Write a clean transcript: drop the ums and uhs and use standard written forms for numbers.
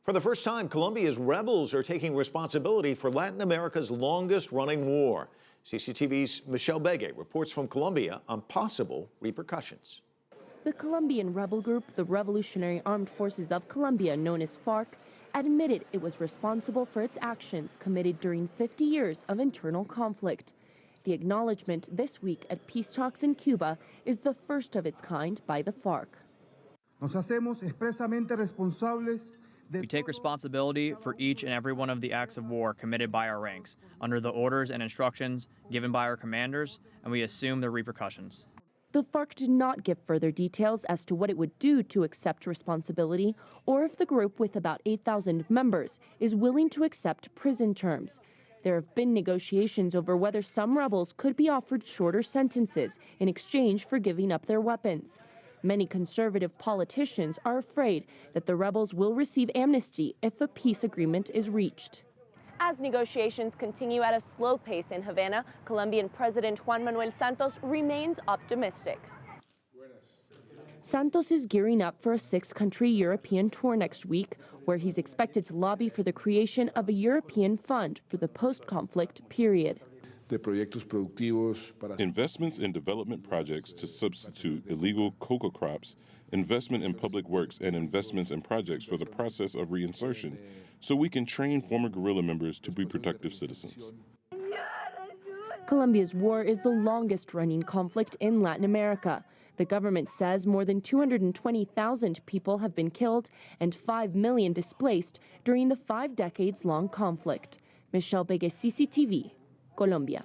For the first time, Colombia's rebels are taking responsibility for Latin America's longest-running war. CCTV's Michelle Begue reports from Colombia on possible repercussions. The Colombian rebel group, the Revolutionary Armed Forces of Colombia, known as FARC, admitted it was responsible for its actions committed during 50 years of internal conflict. The acknowledgement this week at peace talks in Cuba is the first of its kind by the FARC. Nos hacemos expresamente responsables. We take responsibility for each and every one of the acts of war committed by our ranks, under the orders and instructions given by our commanders, and we assume the repercussions. The FARC did not give further details as to what it would do to accept responsibility, or if the group, with about 8,000 members, is willing to accept prison terms. There have been negotiations over whether some rebels could be offered shorter sentences in exchange for giving up their weapons. Many conservative politicians are afraid that the rebels will receive amnesty if a peace agreement is reached. As negotiations continue at a slow pace in Havana, Colombian President Juan Manuel Santos remains optimistic. Santos is gearing up for a six-country European tour next week, where he's expected to lobby for the creation of a European fund for the post-conflict period. Investments in development projects to substitute illegal coca crops, investment in public works, and investments in projects for the process of reinsertion, so we can train former guerrilla members to be productive citizens. Colombia's war is the longest-running conflict in Latin America. The government says more than 220,000 people have been killed and 5 million displaced during the 5 decades-long conflict. Michelle Begue, CCTV, Colombia.